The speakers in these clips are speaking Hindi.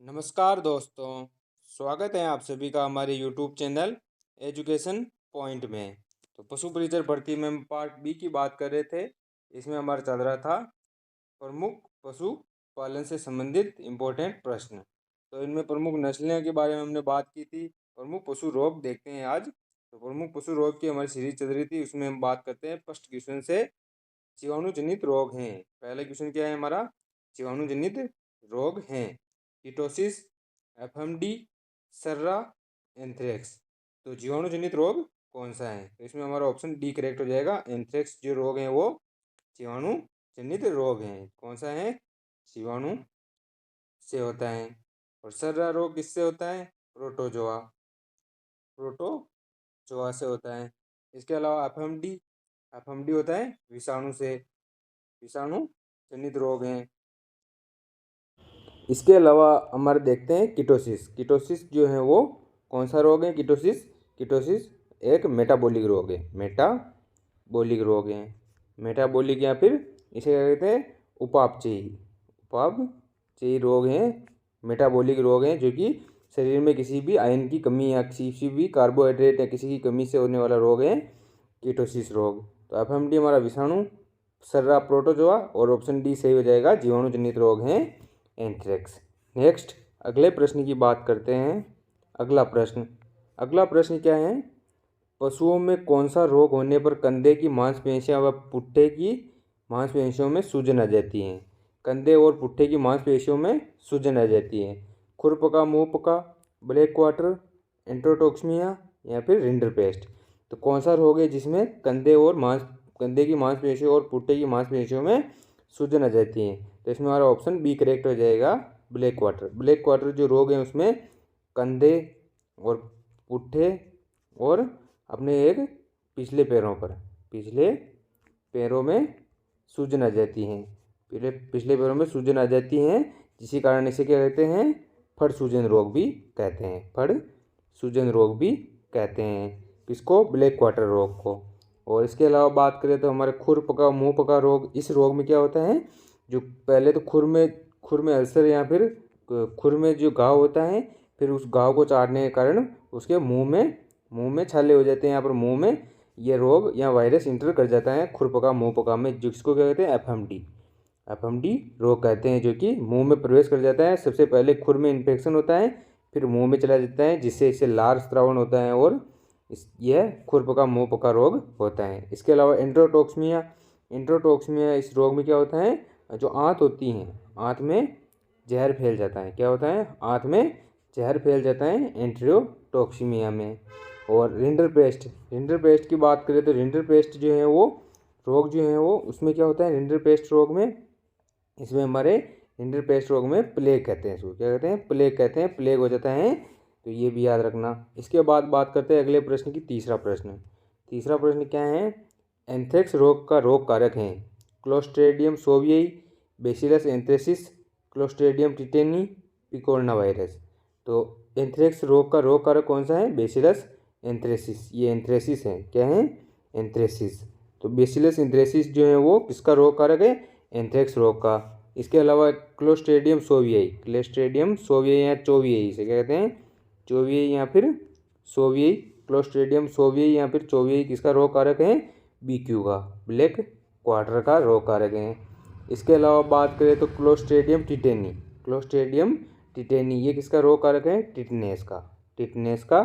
नमस्कार दोस्तों, स्वागत है आप सभी का हमारे यूट्यूब चैनल एजुकेशन पॉइंट में। तो पशु परिचर भर्ती में हम पार्ट बी की बात कर रहे थे। इसमें हमारा चल रहा था प्रमुख पशु पालन से संबंधित इम्पोर्टेंट प्रश्न। तो इनमें प्रमुख नस्लें के बारे में हमने बात की थी। प्रमुख पशु रोग देखते हैं आज। तो प्रमुख पशु रोग की हमारी सीरीज चल रही थी, उसमें हम बात करते हैं फर्स्ट क्वेश्चन से। जीवाणु जनित रोग हैं। पहला क्वेश्चन क्या है हमारा? जीवाणु जनित रोग हैं। Ketosis, FMD, सर्रा, anthrax. तो जीवाणु जनित रोग कौन सा है? तो इसमें हमारा ऑप्शन डी करेक्ट हो जाएगा। एंथ्रेक्स जो रोग है वो जीवाणु जनित रोग हैं। कौन सा है? जीवाणु से होता है। और सर्रा रोग किससे होता है? प्रोटोजोआ प्रोटोजोआ से होता है। इसके अलावा एफएमडी होता है विषाणु से। विषाणु जनित रोग हैं। इसके अलावा हमारे देखते हैं कीटोसिस जो है वो कौन सा रोग है? कीटोसिस एक मेटाबॉलिक रोग है। मेटाबॉलिक या फिर इसे क्या कहते हैं? उपापचयी रोग हैं। मेटाबॉलिक रोग हैं जो कि शरीर में किसी भी आयन की कमी या किसी भी कार्बोहाइड्रेट या किसी की कमी से होने वाला रोग है कीटोसिस रोग। तो एफएमडी हमारा विषाणु, सर्रा प्रोटोजोआ, और ऑप्शन डी सही हो जाएगा। जीवाणु जनित रोग हैं एंथ्रेक्स। नेक्स्ट अगले प्रश्न की बात करते हैं। अगला प्रश्न क्या है? पशुओं में कौन सा रोग होने पर कंधे की मांसपेशियां व पुट्ठे की मांसपेशियों में सूजन आ जाती है? कंधे और पुट्ठे की मांसपेशियों में सूजन आ जाती है। खुरपका, मुंहपका, ब्लैक क्वार्टर, एंट्रोटॉक्सिमिया या फिर रिंडरपेस्ट। तो कौन सा रोग है जिसमें कंधे की मांसपेशियों और पुट्ठे की मांसपेशियों में सूजन आ जाती है? तो इसमें हमारा ऑप्शन बी करेक्ट हो जाएगा। ब्लैक क्वार्टर जो रोग है उसमें कंधे और पुट्ठे और अपने एक पिछले पैरों में सूजन आ जाती हैं। पिछले पैरों में सूजन आ जाती हैं, जिसी कारण इसे क्या कहते हैं? फड़ सूजन रोग भी कहते हैं। किसको? ब्लैक क्वार्टर रोग को। और इसके अलावा बात करें तो हमारे खुरपका, मुंहपका रोग, इस रोग में क्या होता है? जो पहले तो खुर में अल्सर या फिर खुर में जो घाव होता है, फिर उस घाव को चाटने के कारण उसके मुंह में छाले हो जाते हैं। यहाँ पर मुंह में ये रोग या वायरस इंटर कर जाता है खुरपका मुंहपका में, जिसको क्या कहते हैं? एफएमडी रोग कहते हैं, जो कि मुंह में प्रवेश कर जाता है। सबसे पहले खुर में इन्फेक्शन होता है, फिर मुंह में चला जाता है, जिससे इससे लार स्त्रावन होता है और यह खुरपका मुंहपका रोग होता है। इसके अलावा एंट्रोटॉक्सिमिया इस रोग में क्या होता है? जो आंत होती हैं, आंत में जहर फैल जाता है। क्या होता है? आंत में जहर फैल जाता है एंट्रोटॉक्सिमिया में। और रिंडरपेस्ट की बात करें तो रिंडरपेस्ट जो है वो रोग जो है वो उसमें क्या होता है? रिंडरपेस्ट रोग में इसमें हमारे रिंडरपेस्ट रोग में प्लेग कहते हैं। इसको क्या कहते हैं? प्लेग हो जाता है। तो ये भी याद रखना। इसके बाद बात करते हैं अगले प्रश्न की। तीसरा प्रश्न क्या है? एंथ्रेक्स रोग का रोग कारक हैं क्लोस्ट्रीडियम सोवियई, bacillus anthracis, clostridium tetani, picorna virus. तो एंथ्रेक्स रोग का रोग कारक कौन सा है? Bacillus anthracis. ये एंथ्रेसिस है। क्या है? एंथ्रेसिस। तो बेसिलस एंथ्रेसिस जो है वो किसका रोग कारक है? एंथ्रेक्स रोग का। इसके अलावा क्लोस्ट्रीडियम सोवियई या चोवियई से क्या कहते हैं? चोवियई या फिर सोवियई। क्लोस्ट्रीडियम सोवियई या फिर चोवियई किसका रोग कारक है? बीक्यू का, ब्लैक क्वार्टर का रोग कारक है। इसके अलावा बात करें तो क्लोस्ट्रीडियम टिटेनी ये किसका रोग कारक है? टिटनेस का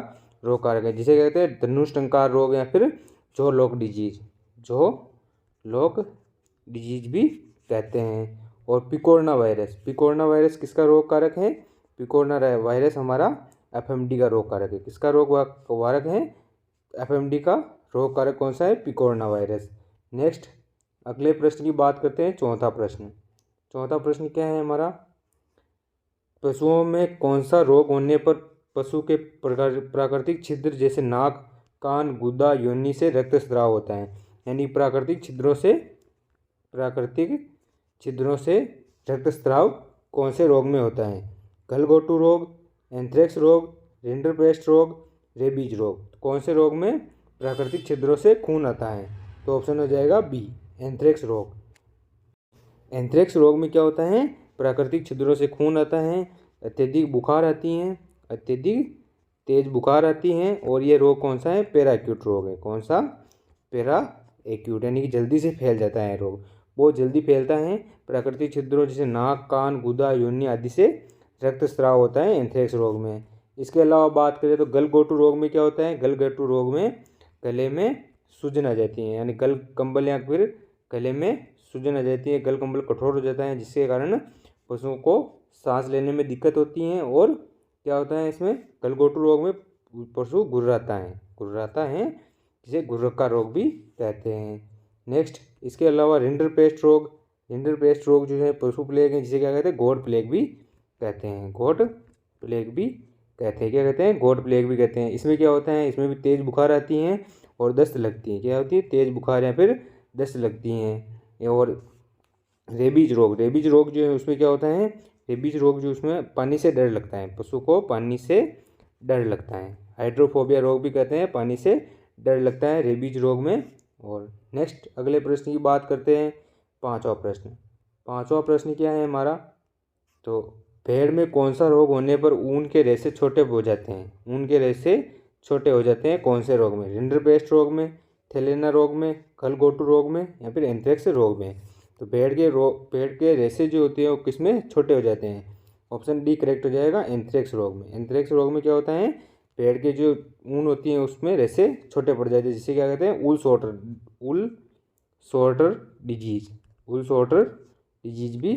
रोग कारक है, जिसे कहते हैं धनुष टंकार रोग या फिर जो लॉक डिजीज भी कहते हैं। और पिकोरना वायरस किसका रोग कारक है? पिकोरना वायरस हमारा एफएमडी का रोग कारक है। किसका रोग कारक है? एफएमडी का रोग कारक कौन सा है? पिकोरना वायरस। नेक्स्ट अगले प्रश्न की बात करते हैं। चौथा प्रश्न क्या है हमारा? पशुओं में कौन सा रोग होने पर पशु के प्राकृतिक छिद्र जैसे नाक, कान, गुदा, योनि से रक्तस्राव होता है? यानी प्राकृतिक छिद्रों से रक्तस्राव कौन से रोग में होता है? गलघोटू रोग, एंथ्रेक्स रोग, रिंडरपेस्ट रोग, रेबीज रोग। कौन से रोग में प्राकृतिक छिद्रों से खून आता है? तो ऑप्शन हो जाएगा बी, एंथ्रेक्स रोग। एंथ्रेक्स रोग में क्या होता है? प्राकृतिक छिद्रों से खून आता है, अत्यधिक बुखार आती हैं, अत्यधिक तेज बुखार आती हैं। और ये रोग कौन सा है? पैरा एक्यूट रोग है। कौन सा? पैरा एक्यूट, यानी कि जल्दी से फैल जाता है रोग, बहुत जल्दी फैलता है। प्राकृतिक छिद्रों जैसे नाक, कान, गुदा, योनि आदि से रक्तस्राव होता है एंथ्रेक्स रोग में। इसके अलावा बात करें तो गलघोटू रोग में क्या होता है? गलघोटू रोग में गले में सूजन आ जाती है, यानी गल कंबल या फिर गले में सूजन आ जाती है, गल कंबल कठोर हो जाता है, जिसके कारण पशुओं को सांस लेने में दिक्कत होती है। और क्या होता है इसमें? गलघोटू रोग में पशु गुर्राता है, जिसे गुर्रक्का रोग भी कहते हैं। नेक्स्ट, इसके अलावा रिंडरपेस्ट रोग। रिंडरपेस्ट रोग जो है पशु प्लेग है, जिसे क्या कहते हैं? गोट प्लेग भी कहते हैं। गोट प्लेग भी कहते हैं। क्या कहते हैं? गोट प्लेग भी कहते हैं। इसमें क्या होता है? इसमें भी तेज बुखार आती हैं और दस्त लगती है। क्या होती है? तेज बुखार या फिर दस्त लगती हैं। और रेबीज रोग जो है उसमें क्या होता है? रेबीज रोग जो उसमें पानी से डर लगता है, पशु को पानी से डर लगता है। हाइड्रोफोबिया रोग भी कहते हैं, पानी से डर लगता है रेबीज रोग में। और नेक्स्ट अगले प्रश्न की बात करते हैं, पांचवा प्रश्न क्या है हमारा? तो भेड़ में कौन सा रोग होने पर ऊन के रेशे छोटे हो जाते हैं? ऊन के रेशे छोटे हो जाते हैं कौन से रोग में? रिंडरपेस्ट रोग में, थैलेना रोग में, गलघोटू रोग में, या फिर एंथ्रेक्स रोग में? तो भेड़ के रेशे जो होते हैं वो किस में छोटे हो जाते हैं? ऑप्शन डी करेक्ट हो जाएगा, एंथ्रेक्स रोग में। एंथ्रेक्स रोग में क्या होता है? पेड़ के जो ऊन होती है उसमें रेशे छोटे पड़ जाते हैं, जिसे क्या कहते हैं? ऊल सॉर्टर डिजीज भी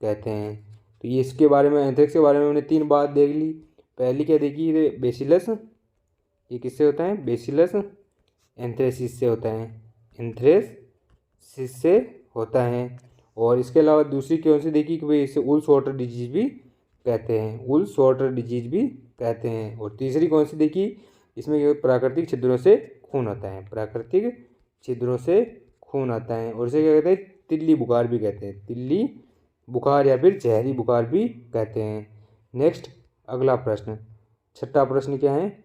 कहते हैं। तो ये इसके बारे में, एंथ्रेक्स के बारे में हमने 3 बात देख ली। पहली क्या देखी? ये बेसिलस, ये किससे होता है? बेसिलस एंथ्रेसिस से होता है, एंथ्रेसिस से होता है। और इसके अलावा दूसरी कौन सी देखी कि भाई इसे ऊल सॉर्टर डिजीज भी कहते हैं, ऊल सॉर्टर डिजीज भी कहते हैं। और तीसरी कौन सी देखी? इसमें प्राकृतिक छिद्रों से खून आता है, प्राकृतिक छिद्रों से खून आता है। और इसे क्या कहते हैं? तिल्ली बुखार भी कहते हैं, तिल्ली बुखार या फिर जहरी बुखार भी कहते हैं। नेक्स्ट अगला प्रश्न, छठा प्रश्न क्या है?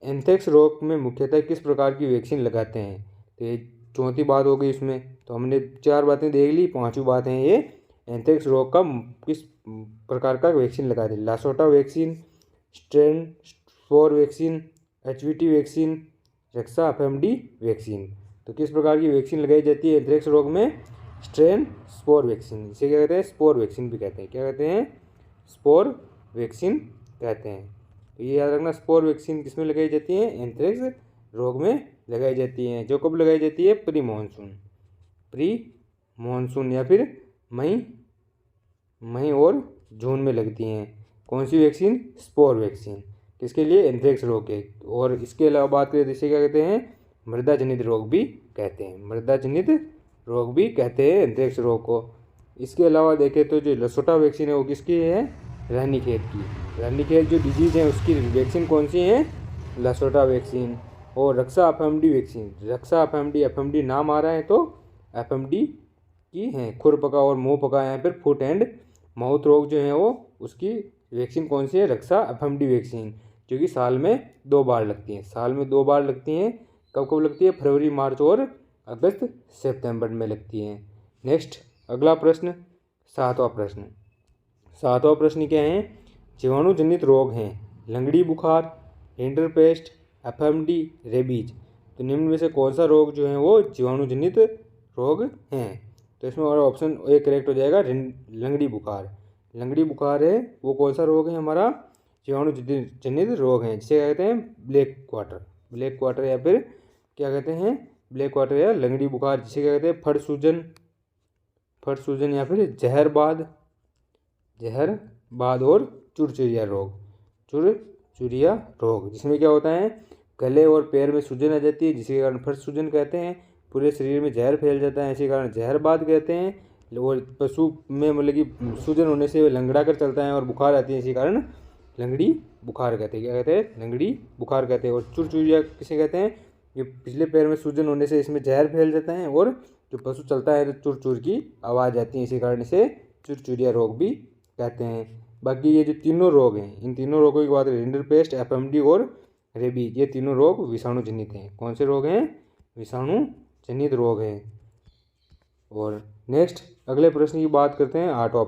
एंथ्रेक्स रोग में मुख्यतः किस प्रकार की वैक्सीन लगाते हैं? तो ये चौथी बात हो गई इसमें। तो हमने 4 बातें देख ली, 5वीं बात है ये एंथ्रेक्स रोग का किस प्रकार का वैक्सीन लगाते हैं। LaSota vaccine, strain spore vaccine, HVT vaccine, Raksha FMD vaccine. तो किस प्रकार की वैक्सीन लगाई जाती है एंथ्रेक्स रोग में? स्ट्रेन स्पोर वैक्सीन, इसे क्या कहते हैं? स्पोर वैक्सीन भी कहते हैं। क्या कहते हैं? स्पोर वैक्सीन कहते हैं। तो ये याद रखना, स्पोर वैक्सीन किस में लगाई जाती है? एंथ्रेक्स रोग में लगाई जाती है। जो कब लगाई जाती है? प्री मानसून या फिर मई और जून में लगती हैं। कौन सी वैक्सीन? Spore vaccine. किसके लिए? एंथ्रेक्स रोग के। और इसके अलावा बात करें तो इसे क्या कहते हैं? मृदा जनित रोग भी कहते हैं, मृदा जनित रोग भी कहते हैं एंथ्रेक्स रोग को। इसके अलावा देखें तो जो लसोटा वैक्सीन है वो किसकी है? रानीखेत की। रानीखेत जो डिजीज़ है उसकी वैक्सीन कौन सी है? लसोटा वैक्सीन। और रक्षा FMD वैक्सीन, रक्षा FMD नाम आ रहा है तो FMD की है, खुरपका और मुँह पका या फिर फुट एंड माउथ रोग जो है वो, उसकी वैक्सीन कौन सी है? रक्षा FMD वैक्सीन, जो कि साल में 2 बार लगती है। साल में 2 बार लगती हैं। कब कब लगती है? फरवरी, मार्च और अगस्त सितंबर में लगती हैं। नेक्स्ट अगला प्रश्न, सातवां प्रश्न क्या है? जीवाणु जनित रोग हैं लंगड़ी बुखार, रिंडरपेस्ट, FMD, रेबीज। तो निम्न में से कौन सा रोग जो है वो जीवाणु जनित रोग हैं? तो इसमें और ऑप्शन ए करेक्ट हो जाएगा, लंगड़ी बुखार है वो कौन सा रोग है हमारा? जीवाणु जनित रोग है, जिसे कहते हैं ब्लैक क्वार्टर या फिर क्या कहते हैं? ब्लैक क्वार्टर या लंगड़ी बुखार, जिसे क्या कहते हैं? फट सूजन या फिर जहरबाद और चुरचुरिया रोग, जिसमें क्या होता है? गले और पैर में सूजन आ जाती है, जिसके कारण फट सूजन कहते हैं। पूरे शरीर में जहर फैल जाता है, इसी कारण जहरबाद कहते हैं। और पशु में मतलब कि सूजन होने से लंगड़ा कर चलता है और बुखार आती है, इसी कारण लंगड़ी बुखार कहते हैं। क्या कहते हैं? लंगड़ी बुखार कहते हैं। और चुरचुरिया किसे कहते हैं? ये पिछले पैर में सूजन होने से इसमें जहर फैल जाता है और जो पशु चलता है तो चुर की आवाज़ आती है, इसी कारण इसे चुरचुरिया रोग भी कहते हैं। बाकी ये जो तीनों रोग हैं, इन तीनों रोगों की बात करें, रिंडरपेस्ट, FMD और रेबीज, ये तीनों रोग विषाणु जनित हैं। कौन से रोग हैं? विषाणु जनित रोग हैं। और नेक्स्ट अगले प्रश्न की बात करते हैं, आठवां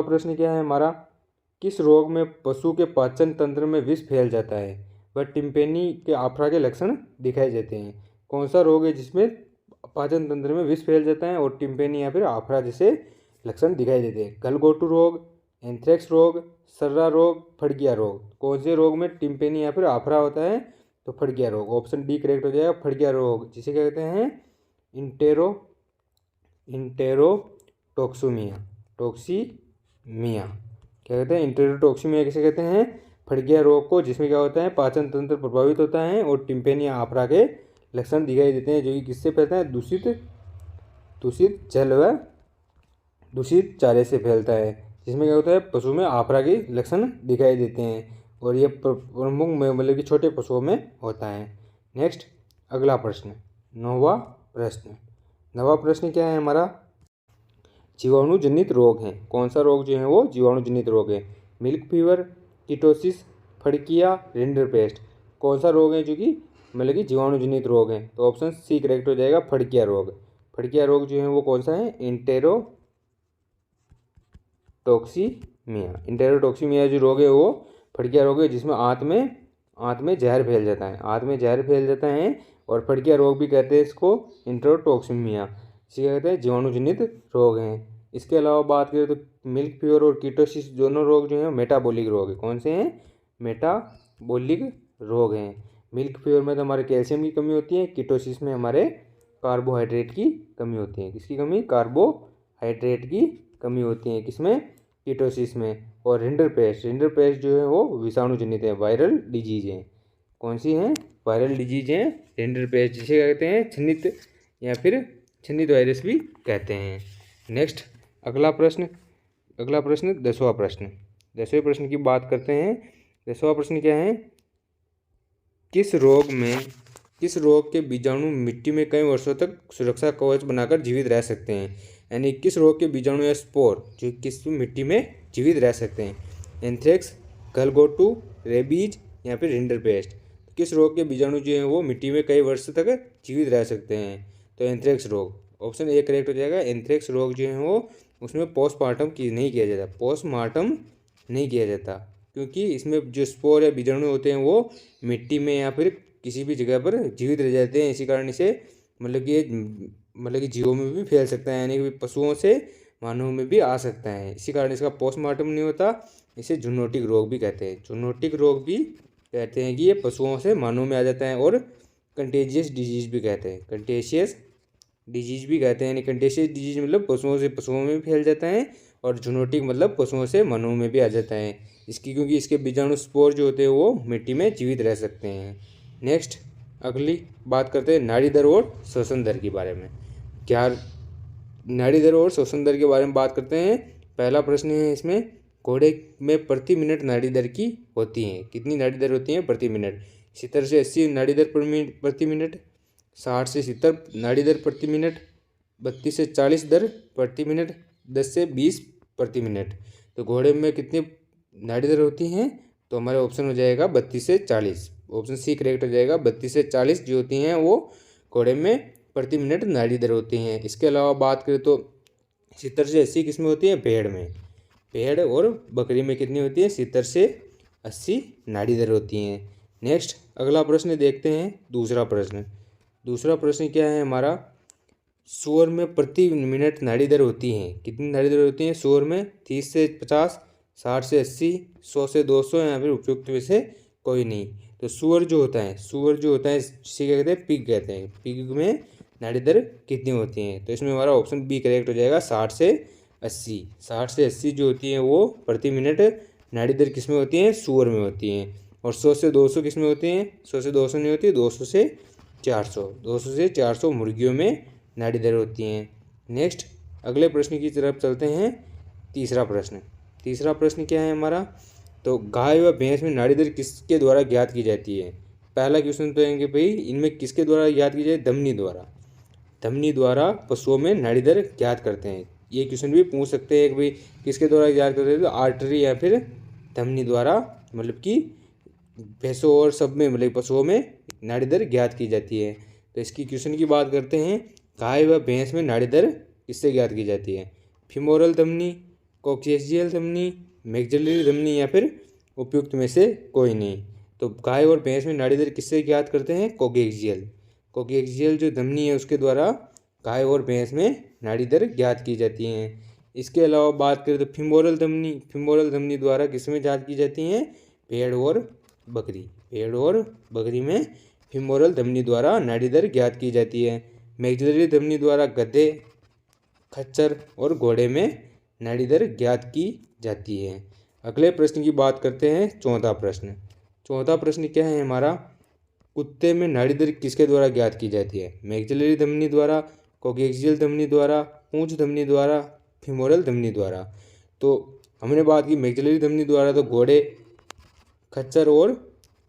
प्रश्न क्या है हमारा? किस रोग में पशु के पाचन तंत्र में विष फैल जाता है वह टिम्पेनी के आफरा के लक्षण दिखाई देते हैं। कौन सा रोग है जिसमें पाचन तंत्र में विष फैल जाता है और टिम्पेनी या फिर आफरा जैसे लक्षण दिखाई देते हैं? गलघोटू रोग, एंथ्रेक्स रोग, सर्रा रोग, फड़किया रोग। कौन से रोग में टिम्पेनी या फिर आफरा होता है? तो फड़किया रोग। ऑप्शन डी करेक्ट हो जाएगा, फड़किया रोग, जिसे क्या कहते हैं? इंटेरोटॉक्सीमिया। टॉक्सीमिया क्या कहते हैं? इंटेरोटॉक्सीमिया किसे कहते हैं? फड़किया रोग को, जिसमें क्या होता है? पाचन तंत्र प्रभावित होता है और टिम्पेनी या आफरा के लक्षण दिखाई देते हैं, जो कि किससे फैलता है? दूषित जल व दूषित चारे से फैलता है, जिसमें क्या होता है? पशु में आफरा के लक्षण दिखाई देते हैं और ये प्रमुख मतलब कि छोटे पशुओं में होता है। नेक्स्ट अगला प्रश्न, नौवां प्रश्न क्या है हमारा? जीवाणु जनित रोग हैं। कौन सा रोग जो है वो जीवाणु जनित रोग है? मिल्क फीवर, कीटोसिस, फड़किया, रिंडरपेस्ट। कौन सा रोग है जो कि मतलब कि जीवाणु जनित रोग है? तो ऑप्शन सी करेक्ट हो जाएगा, फड़किया रोग। फड़किया रोग जो है वो कौन सा है? इंटेरोटॉक्सीमिया जो रोग है वो फड़किया रोग है, जिसमें आंत में जहर फैल जाता है। आंत में जहर फैल जाता है और फड़किया रोग भी कहते हैं इसको, इंटेरोटॉक्सीमिया। इसे क्या कहते हैं? जीवाणु जनित रोग हैं। इसके अलावा बात करें तो मिल्क फीवर और कीटोसिस दोनों रोग जो हैं मेटाबॉलिक रोग है। कौन से हैं? मेटाबॉलिक रोग हैं। मिल्क फीवर में तो हमारे कैल्शियम की कमी होती है, कीटोसिस में हमारे कार्बोहाइड्रेट की कमी होती है। किसकी कमी? कार्बोहाइड्रेट की कमी होती है। किसमें? कीटोसिस में। और रिंडरपेस्ट जो है वो विषाणु जनित है, वायरल डिजीज है। कौन सी हैं? वायरल डिजीज हैं रिंडरपेस्ट, जिसे क्या कहते हैं? छन्नित या फिर छन्नित वायरस भी कहते हैं। नेक्स्ट अगला प्रश्न 10वां प्रश्न। 10वें प्रश्न की बात करते हैं। 10वां प्रश्न क्या है? किस रोग के बीजाणु मिट्टी में कई वर्षों तक सुरक्षा कवच बनाकर जीवित रह सकते हैं? यानी किस रोग के बीजाणु या स्पोर जो किस मिट्टी में जीवित रह सकते हैं? एंथ्रेक्स, गलघोटू, रेबीज या फिर रिंडरपेस्ट। किस रोग के बीजाणु जो हैं वो मिट्टी में कई वर्ष तक जीवित रह सकते हैं? तो एंथ्रेक्स रोग। ऑप्शन ए करेक्ट हो जाएगा। एंथ्रेक्स रोग जो है वो उसमें पोस्टमार्टम नहीं किया जाता, क्योंकि इसमें जो स्पोर या बीजाणु होते हैं वो मिट्टी में या फिर किसी भी जगह पर जीवित रह जाते हैं। इसी कारण इसे मतलब कि जीवों में भी फैल सकता है, यानी कि पशुओं से मानव में भी आ सकता है। इसी कारण इसका पोस्टमार्टम नहीं होता। इसे जूनोटिक रोग भी कहते हैं। जूनोटिक रोग भी कहते हैं कि ये पशुओं से मानव में आ जाता है। और कंटेजियस डिजीज भी कहते हैं। यानी कंटेजियस डिजीज मतलब पशुओं से पशुओं में भी फैल जाता है और जूनोटिक मतलब पशुओं से मानव में भी आ जाता है। क्योंकि इसके बीजाणु स्पोर जो होते हैं वो मिट्टी में जीवित रह सकते हैं। नेक्स्ट अगली बात करते हैं नाड़ी दर और श्वसन दर के बारे में। नाड़ी दर और श्वसन दर के बारे में बात करते हैं। पहला प्रश्न है इसमें, घोड़े में प्रति मिनट नाड़ी दर की होती है। कितनी नाड़ी दर होती है प्रति मिनट? 70 से 80 नाड़ी दर प्रति मिनट, 60 से 70 नाड़ी दर प्रति मिनट, 32 से 40 दर प्रति मिनट, 10 से 20 प्रति मिनट। तो घोड़े में कितनी नाड़ी दर होती हैं? तो हमारा ऑप्शन हो जाएगा 32 से 40। ऑप्शन सी करेक्ट हो जाएगा। 32 से 40 जो होती हैं वो घोड़े में प्रति मिनट नाड़ी दर होती हैं। इसके अलावा बात करें तो 70 से 80 किस में होती है? भेड़ और बकरी में कितनी होती है? 70 से 80 नाड़ी दर होती हैं। नेक्स्ट अगला प्रश्न देखते हैं। दूसरा प्रश्न क्या है हमारा? सूअर में प्रति मिनट नाड़ी दर होती हैं। कितनी नाड़ी दर होती हैं सूअर में? 30 से 50, 60 से 80, 100 से 200 या फिर उपयुक्त में से कोई नहीं। तो सूअर जो होता है इसे क्या कहते हैं? पिग कहते हैं। पिग में नाड़ी दर कितनी होती हैं? तो इसमें हमारा ऑप्शन बी करेक्ट हो जाएगा, 60 से 80। 60 से 80 जो होती हैं वो प्रति मिनट नाड़ी दर किस में होती हैं? सूअर में होती हैं। और 100 से 200 किस में होती हैं? 100 से 200 नहीं होती, 200 से 400 मुर्गियों में नाड़ी दर होती हैं। नेक्स्ट अगले प्रश्न की तरफ चलते हैं। तीसरा प्रश्न क्या है हमारा? तो गाय व भैंस में नाड़ी दर किसके द्वारा ज्ञात की जाती है? पहला क्वेश्चन तो है कि भाई इनमें किसके द्वारा ज्ञात की जाए? धमनी द्वारा पशुओं में नाड़ी दर ज्ञात करते हैं। ये क्वेश्चन भी पूछ सकते हैं कि भाई किसके द्वारा ज्ञात करते हैं? तो आर्टरी या फिर धमनी द्वारा मतलब कि भैंसों और सब में मतलब पशुओं में नाड़ी दर ज्ञात की जाती है। तो इसकी क्वेश्चन की बात करते हैं। गाय व भैंस में नाड़ी दर किससे ज्ञात की जाती है? फीमोरल धमनी, कोक्सियल धमनी, मैक्सिलरी धमनी या फिर उपयुक्त में से कोई नहीं। तो गाय और भैंस में नाड़ी दर किससे ज्ञात करते हैं? कोगेक्सियल। कोगेक्सियल जो धमनी है उसके द्वारा गाय और भैंस में नाड़ी दर ज्ञात की जाती हैं। इसके अलावा बात करें तो फीमोरल धमनी द्वारा किसमें ज्ञात की जाती हैं? भेड़ और बकरी में फीमोरल धमनी द्वारा नाड़ी दर ज्ञात की जाती है। मैक्सिलरी धमनी द्वारा गधे, खच्चर और घोड़े में नाड़ी दर ज्ञात की जाती है। अगले प्रश्न की बात करते हैं, चौथा प्रश्न क्या है हमारा? कुत्ते में नाड़ी दर किसके द्वारा ज्ञात की जाती है? मैक्सिलरी धमनी द्वारा, कोगेक्सियल धमनी द्वारा, पूंछ धमनी द्वारा, फीमोरल धमनी द्वारा। तो हमने बात की मैक्सिलरी धमनी द्वारा, तो घोड़े, खच्चर और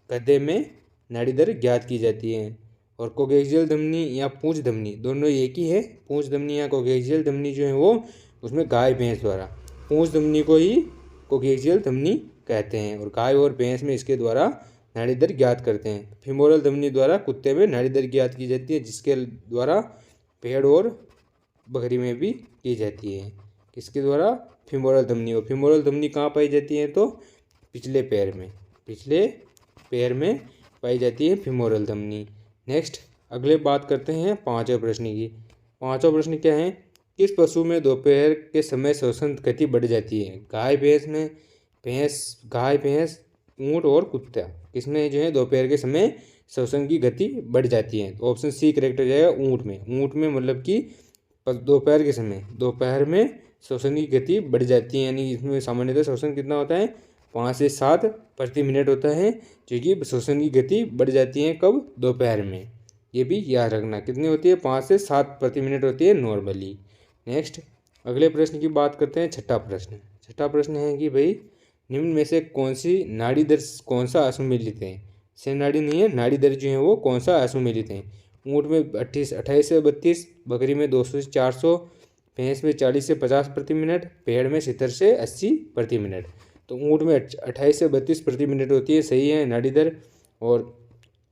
गधे में नाड़ी दर ज्ञात की जाती है। और कोगेक्सियल धमनी या पूंछ धमनी दोनों एक ही है। पूंछ धमनी या कोगेक्सियल धमनी जो है वो उसमें गाय भैंस द्वारा, पूंछ धमनी को ही कोगेक्सियल धमनी कहते हैं और गाय और भैंस में इसके द्वारा नाड़ी दर ज्ञात करते हैं। फीमोरल धमनी द्वारा कुत्ते में नाड़ी दर ज्ञात की जाती है, जिसके द्वारा भेड़ और बकरी में भी की जाती है। किसके द्वारा? फीमोरल धमनी। और फीमोरल धमनी कहाँ पाई जाती है? तो पिछले पैर में पाई जाती है फीमोरल धमनी। नेक्स्ट अगले बात करते हैं पांचवें प्रश्न की। पांचवा प्रश्न क्या है? किस पशु में दोपहर के समय श्वसन गति बढ़ जाती है? गाय भैंस, ऊँट और कुत्ता, किसमें जो है दोपहर के समय श्वसन की गति बढ़ जाती है? तो ऑप्शन सी करेक्ट हो जाएगा, ऊँट में मतलब कि दोपहर में श्वसन की गति बढ़ जाती है। यानी इसमें सामान्यतः श्वसन कितना होता है? 5 से 7 प्रति मिनट होता है, जो कि श्वसन की गति बढ़ जाती है कब? दोपहर में। ये भी याद रखना कितनी होती है? 5 से 7 प्रति मिनट होती है नॉर्मली। नेक्स्ट अगले प्रश्न की बात करते हैं, छठा प्रश्न है कि भाई निम्न में से कौन सा असुमेलित है? से नाड़ी नहीं है, नाड़ी दर जो है वो कौन सा असुमेलित है? ऊँट में 28 से 32, बकरी में 200 से 400, भैंस में 40 से 50 प्रति मिनट, भेड़ में 70 से 80 प्रति मिनट। तो ऊँट में 28 से 32 प्रति मिनट होती है, सही है नाड़ी दर, और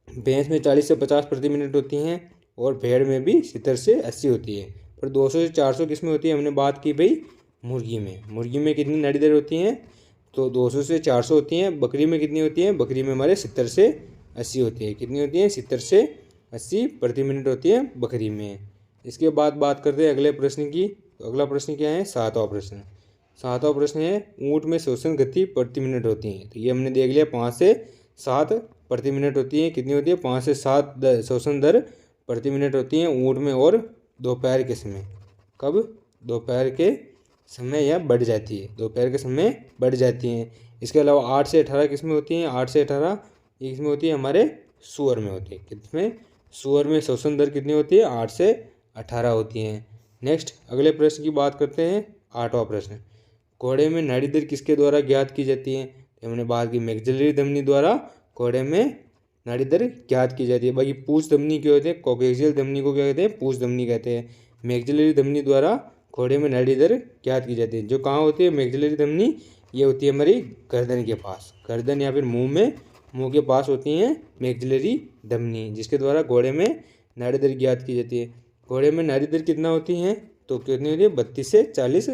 भैंस में 40 से 50 प्रति मिनट होती हैं, और भेड़ में भी 70 से 80 होती है। पर 200 से 400 किस में होती है? हमने बात की भाई मुर्गी में कितनी नाड़ी दर होती हैं? तो 200 से 400 होती हैं। बकरी में कितनी होती है? बकरी में हमारे 70 से 80 होती है। कितनी होती है? 70 से 80 प्रति मिनट होती है बकरी में। इसके बाद बात करते हैं अगले प्रश्न की। अगला प्रश्न क्या है? सातवां प्रश्न है ऊँट में श्वसन गति प्रति मिनट होती है। तो ये हमने देख लिया 5 से 7 प्रति मिनट होती है। कितनी होती है? 5 से 7 श्वसन दर प्रति मिनट होती है ऊँट में। और दोपहर के समय, कब? दोपहर के समय यह बढ़ जाती है, दोपहर के समय बढ़ जाती हैं। इसके अलावा 8 से 18 किस में होती हैं? 8 से 18 इसमें होती है हमारे सूअर में होती है। किसमें? सूअर में श्वसन दर कितनी होती है? 8 से 18 होती हैं। नेक्स्ट अगले प्रश्न की बात करते हैं, आठवां प्रश्न। घोड़े में नाड़ी दर किसके द्वारा ज्ञात की जाती है? तो हमने बात की मैक्सिलरी धमनी द्वारा घोड़े में नाड़ी दर ज्ञात की जाती है। बाकी पूंछ धमनी क्या होते हैं? कोगेक्सियल धमनी को क्या कहते हैं? पूंछ धमनी कहते हैं। मैक्सिलरी धमनी द्वारा घोड़े में नाड़ी दर ज्ञात की जाती है। जो कहाँ होती है मैक्सिलरी धमनी? ये होती है हमारी गर्दन के पास, गर्दन या फिर मुंह के पास होती हैं मैक्सिलरी धमनी, जिसके द्वारा घोड़े में नाड़ी दर ज्ञात की जाती है। घोड़े में नाड़ी दर कितना होती है? तो कितनी होती है? 32 से 40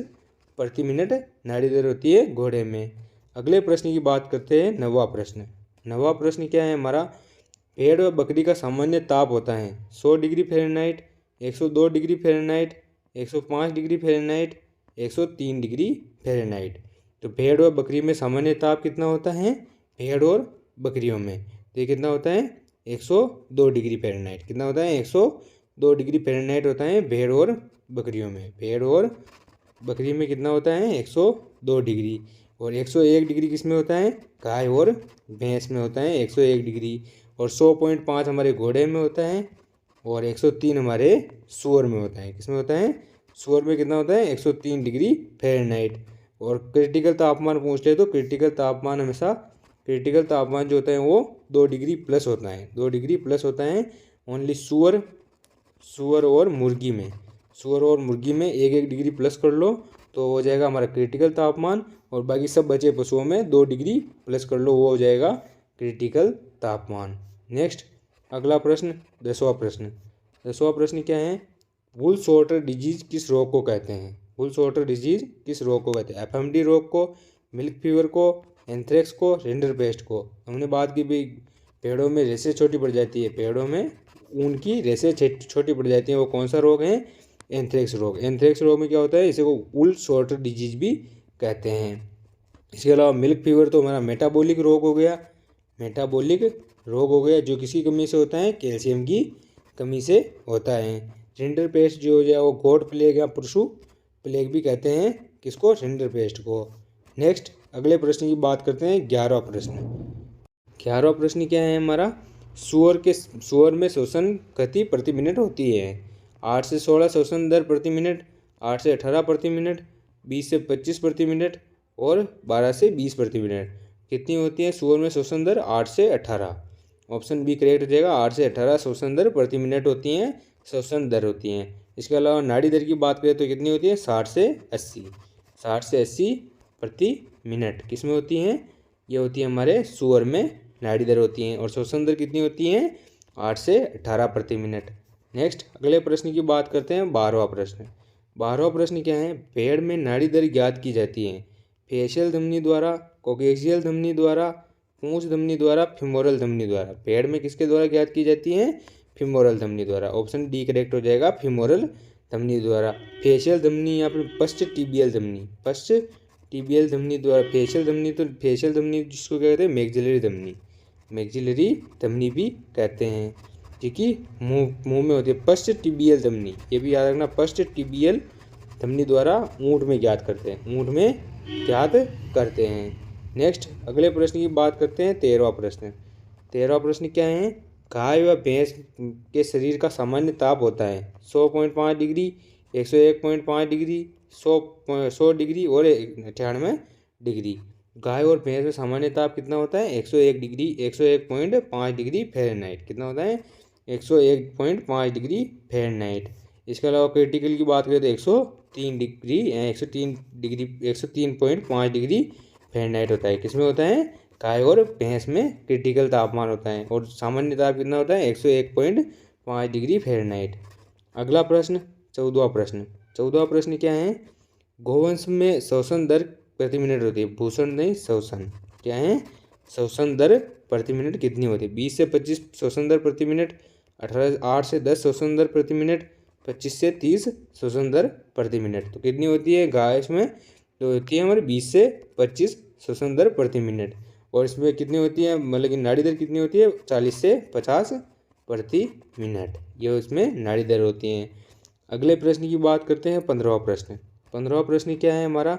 प्रति मिनट नाड़ी दर होती है घोड़े में। अगले प्रश्न की बात करते हैं, नौवां प्रश्न क्या है हमारा? भेड़ व बकरी का सामान्य ताप होता है 100 degree Fahrenheit, 102 degree Fahrenheit, 105 degree Fahrenheit, 103 degree Fahrenheit. तो भेड़ और बकरी में सामान्य ताप कितना होता है? भेड़ और बकरियों में तो ये कितना होता है? 102 डिग्री फ़ारेनहाइट। कितना होता है? 102 डिग्री फ़ारेनहाइट होता है भेड़ और बकरियों में। भेड़ और बकरी में कितना होता है? 102 डिग्री। और 101 डिग्री किस में होता है? गाय और भैंस में होता है 101 डिग्री। और 100.5 हमारे घोड़े में होता है, और 103 हमारे सूअर में होता है। किस में होता है? सूअर में कितना होता है? 103 डिग्री फ़ारेनहाइट। और क्रिटिकल तापमान पूछ ले तो क्रिटिकल तापमान जो होता है वो 2 डिग्री प्लस होता है। 2 डिग्री प्लस होता है ओनली सूअर और मुर्गी में। सूअर और मुर्गी में 1-1 डिग्री प्लस कर लो तो हो जाएगा हमारा क्रिटिकल तापमान, और बाकी सब बचे पशुओं में 2 डिग्री प्लस कर लो, वो हो जाएगा क्रिटिकल तापमान। नेक्स्ट अगला प्रश्न, 10वां प्रश्न क्या है? वुल शॉर्टर डिजीज किस रोग को कहते हैं? वुल शॉर्टर डिजीज किस रोग को कहते हैं? एफएमडी रोग को, मिल्क फीवर को, एंथ्रेक्स को, रिंडरपेस्ट को। हमने बात की भाई पेड़ों में रेशें छोटी पड़ जाती है, पेड़ों में ऊन की रेशें छोटी पड़ जाती हैं, वो कौन सा रोग है? एंथ्रेक्स रोग। एंथ्रेक्स रोग में क्या होता है? इसे को वूल शॉर्टर डिजीज भी कहते हैं। इसके अलावा मिल्क फीवर तो हमारा मेटाबॉलिक रोग हो गया, मेटाबॉलिक रोग हो गया जो किसकी कमी से होता है? कैल्शियम की कमी से होता है। रिंडरपेस्ट जो हो जाए वो गोट प्लेग या पशु प्लेग भी कहते हैं किसको? रिंडरपेस्ट को। नेक्स्ट अगले प्रश्न की बात करते हैं, 11वां प्रश्न। 11वां प्रश्न क्या है हमारा? सुअर में श्वसन गति प्रति मिनट होती है 8 से 16 श्वसन दर प्रति मिनट, 8 से 18 प्रति मिनट, 20 से 25 प्रति मिनट और 12 से 20 प्रति मिनट। कितनी होती है सुअर में श्वसन दर? 8 से 18। ऑप्शन बी करेक्ट हो जाएगा। 8 से 18 श्वसन दर प्रति मिनट होती हैं, श्वसन दर होती हैं। इसके अलावा नाड़ी दर की बात करें तो कितनी होती है? 60 से 80, 60 से 80 प्रति मिनट किस में होती हैं? ये होती है हमारे सुअर में नाड़ी दर होती हैं। और श्वसन दर कितनी होती है? 8 से 18 प्रति मिनट। नेक्स्ट अगले प्रश्न की बात करते हैं, 12वां प्रश्न। 12वां प्रश्न क्या है? पेड़ में नाड़ी दर ज्ञात की जाती है फेशियल धमनी द्वारा, कोक्सियल धमनी द्वारा, पूंछ धमनी द्वारा, फिमोरल धमनी द्वारा। पेड़ में किसके द्वारा ज्ञात की जाती है? फिमोरल धमनी द्वारा। ऑप्शन डी करेक्ट हो जाएगा, फिमोरल धमनी द्वारा। फेशियल धमनी या फिर पश्च टिबियल धमनी, पश्च टिबियल धमनी द्वारा। फेशियल धमनी तो फेशियल धमनी जिसको कहते हैं मैक्सिलरी धमनी, मैक्सिलरी धमनी भी कहते हैं, ठीक है, मुंह में होती है। पश्च टिबियल धमनी, ये भी याद रखना, पश्च टिबियल धमनी द्वारा ऊँट में ज्ञात करते हैं, ऊँट में ज्ञात करते हैं। नेक्स्ट अगले प्रश्न की बात करते हैं, 13वां प्रश्न। 13वां प्रश्न क्या है? गाय व भैंस के शरीर का सामान्य ताप होता है 100.5 डिग्री, 101.5 डिग्री, 100 डिग्री और 98 डिग्री। गाय और भैंस में सामान्य ताप कितना होता है? 101 डिग्री, 101.5 डिग्री फ़ारेनहाइट। कितना होता है? 101.5 डिग्री फ़ारेनहाइट। इसके अलावा क्रिटिकल की बात करें तो 103 डिग्री, 103 डिग्री, 103.5 डिग्री फ़ारेनहाइट होता है। किसमें होता है? गाय और भैंस में क्रिटिकल तापमान होता है। और सामान्य ताप कितना होता है? 101.5 डिग्री फ़ारेनहाइट। अगला प्रश्न, 14वां प्रश्न। 14वां प्रश्न क्या है? गोवंश में श्वसन दर प्रति मिनट होती है, भूषण नहीं श्वसन। क्या है? श्वसन दर प्रति मिनट कितनी होती है? 20 से 25 श्वसन दर प्रति मिनट, 8 से 10 श्वसन दर प्रति मिनट, 25 से 30 श्वसन दर प्रति मिनट। तो कितनी होती है गाय में? तो होती है हमारी 20 से 25 श्वसन दर प्रति मिनट। और इसमें कितनी होती है, मतलब कि नाड़ी दर कितनी होती है? 40 से 50 प्रति मिनट, ये इसमें नाड़ी दर होती हैं। अगले प्रश्न की बात करते हैं, 15वां प्रश्न। 15वां प्रश्न क्या है हमारा?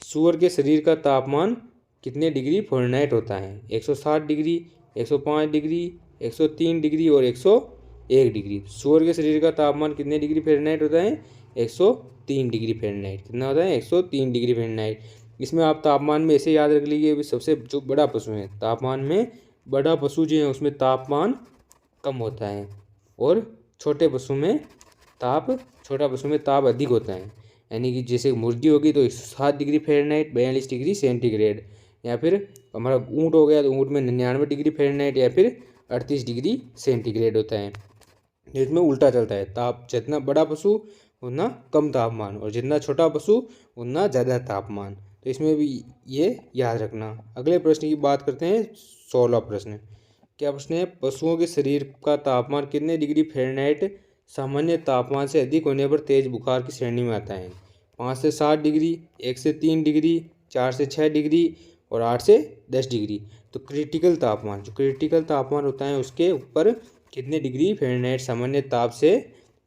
सूअर के शरीर का तापमान कितने डिग्री फ़ारेनहाइट होता है? 160 डिग्री, 105 डिग्री, 103 डिग्री और 101 डिग्री। सूअर के शरीर का तापमान कितने डिग्री फ़ारेनहाइट होता है? 103 डिग्री फ़ारेनहाइट। कितना होता है? 103 डिग्री फ़ारेनहाइट। इसमें आप तापमान में ऐसे याद रख लीजिए, अभी सबसे जो बड़ा पशु है, तापमान में बड़ा पशु जो है उसमें तापमान कम होता है और छोटे पशु में छोटा पशु में ताप अधिक होता है। यानी कि जैसे मुर्गी होगी तो 107 डिग्री फ़ारेनहाइट, 42 डिग्री सेंटीग्रेड। या फिर हमारा ऊँट हो गया तो ऊँट में 99 डिग्री फ़ारेनहाइट या फिर 38 डिग्री सेंटीग्रेड होता है। इसमें उल्टा चलता है, ताप जितना बड़ा पशु उतना कम तापमान और जितना छोटा पशु उतना ज़्यादा तापमान। तो इसमें भी ये याद रखना। अगले प्रश्न की बात करते हैं, 16वां प्रश्न। क्या प्रश्न है? पशुओं के शरीर का तापमान कितने डिग्री फ़ारेनहाइट सामान्य तापमान से अधिक होने पर तेज बुखार की श्रेणी में आता है? 5 से 7 डिग्री, 1 से 3 डिग्री, 4 से 6 डिग्री और 8 से 10 डिग्री। तो क्रिटिकल तापमान, जो क्रिटिकल तापमान होता है उसके ऊपर कितने डिग्री फ़ारेनहाइट सामान्य ताप से,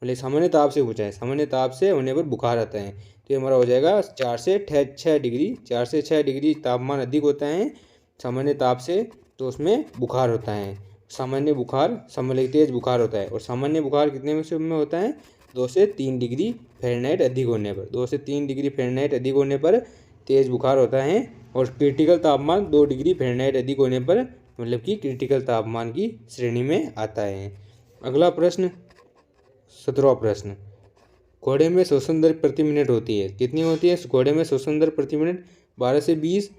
मतलब सामान्य ताप से पूछा है, सामान्य ताप से होने पर बुखार आता है। तो ये हमारा हो जाएगा 4 से 6 डिग्री। 4 से 6 डिग्री तापमान अधिक होता है सामान्य ताप से, तो उसमें बुखार होता है। सामान्य बुखार, तेज बुखार होता है। और सामान्य बुखार कितने में होता है? 2 से 3 डिग्री फ़ारेनहाइट अधिक होने पर, 2 से 3 डिग्री फ़ारेनहाइट अधिक होने पर तेज बुखार होता है। और क्रिटिकल तापमान 2 डिग्री फ़ारेनहाइट अधिक होने पर मतलब कि क्रिटिकल तापमान की श्रेणी में आता है। अगला प्रश्न, 17वां प्रश्न। घोड़े में श्वसन दर प्रति मिनट होती है, कितनी होती है घोड़े में श्वसन दर प्रति मिनट? 12 से 20,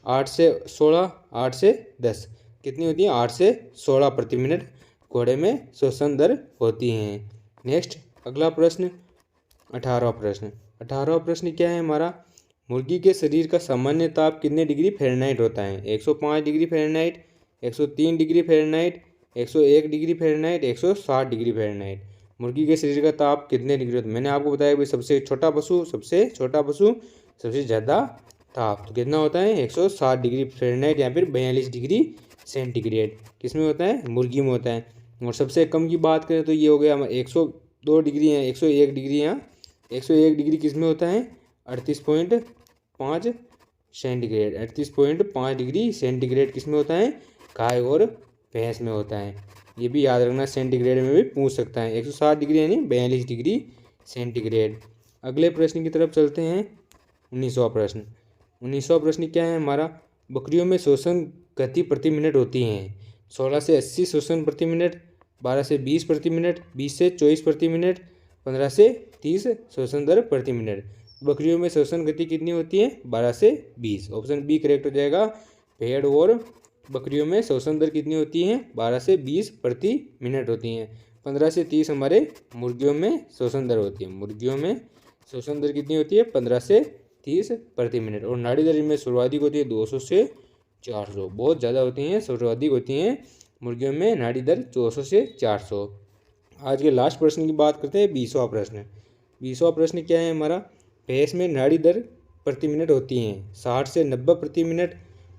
8 से 16, 8 से 10। कितनी होती है? 8 से 16 प्रति मिनट घोड़े में श्वसन दर होती हैं। नेक्स्ट अगला प्रश्न, 18वां प्रश्न। 18वां प्रश्न क्या है हमारा? मुर्गी के शरीर का सामान्य ताप कितने डिग्री फ़ारेनहाइट होता है? 105 degree Fahrenheit, 103 degree Fahrenheit, 101 degree Fahrenheit, 160 degree Fahrenheit. मुर्गी के शरीर का ताप कितने डिग्री होता है? मैंने आपको बताया भाई सबसे छोटा पशु सबसे ज़्यादा ताप तो कितना होता है? 160 डिग्री फ़ारेनहाइट या फिर 42 डिग्री सेंटीग्रेड किस में होता है? मुर्गी में होता है। और सबसे कम की बात करें तो ये हो गया 102 डिग्री है, 101 डिग्री यहाँ 101 डिग्री किस में होता है? 38.5 सेंटीग्रेड 38.5 डिग्री सेंटीग्रेड किस में होता है? गाय और भैंस में होता है। ये भी याद रखना, सेंटीग्रेड में भी पूछ सकता है। 160 डिग्री यानी 42 डिग्री सेंटीग्रेड। अगले प्रश्न की तरफ चलते हैं। 19वां प्रश्न। 19वां प्रश्न क्या है हमारा? बकरियों में श्वसन गति प्रति मिनट होती है 16 से 80 श्वसन प्रति मिनट, 12 से 20 प्रति मिनट, 20 से 24 प्रति मिनट, 15 से 30 श्वसन दर प्रति मिनट। बकरियों में श्वसन गति कितनी होती है? 12 से 20। ऑप्शन बी करेक्ट हो जाएगा। भेड़ और बकरियों में श्वसन दर कितनी होती है? 12 से 20 प्रति मिनट होती हैं। 15 से 30 हमारे मुर्गियों में श्वसन दर होती है। मुर्गियों में श्वसन दर कितनी होती है? 15 से 30 प्रति मिनट। और नाड़ी दर इनमें सर्वाधिक होती है 200 से 400, बहुत ज़्यादा होती हैं, सर्वाधिक होती हैं मुर्गियों में नाड़ी दर 200 से 400। आज के लास्ट प्रश्न की बात करते हैं। 20वां प्रश्न। 20वां प्रश्न क्या है हमारा? भैंस में नाड़ी दर प्रति मिनट होती हैं 60 से 90 प्रति मिनट,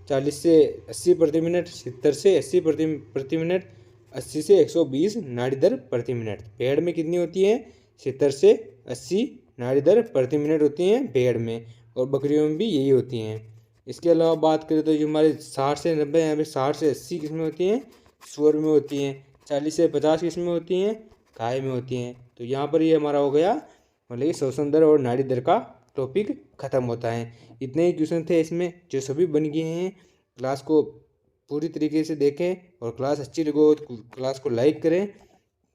40 से 80 प्रति मिनट, 70 से 80 प्रति मिनट, 80 से 120 नाड़ी दर प्रति मिनट। भेड़ में कितनी होती है? 70 से 80 नाड़ी दर प्रति मिनट होती हैं भेड़ में, और बकरियों में भी यही होती हैं। इसके अलावा बात करें तो जो हमारे 60 से 90 यहाँ पे 60 से 80 किस्में होती हैं सूअर में होती हैं, 40 से 50 किस्में होती हैं गाय में होती हैं। तो यहाँ पर ये हमारा हो गया मतलब कि श्वसन दर और नाड़ी दर का टॉपिक ख़त्म होता है। इतने ही क्वेश्चन थे इसमें जो सभी बन गए हैं। क्लास को पूरी तरीके से देखें और क्लास अच्छी लगे तो क्लास को लाइक करें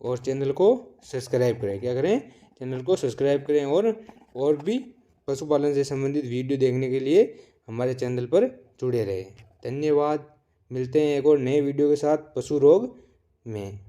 और चैनल को सब्सक्राइब करें। क्या करें? चैनल को सब्सक्राइब करें और भी पशुपालन से संबंधित वीडियो देखने के लिए हमारे चैनल पर जुड़े रहें। धन्यवाद। मिलते हैं एक और नए वीडियो के साथ पशु रोग में।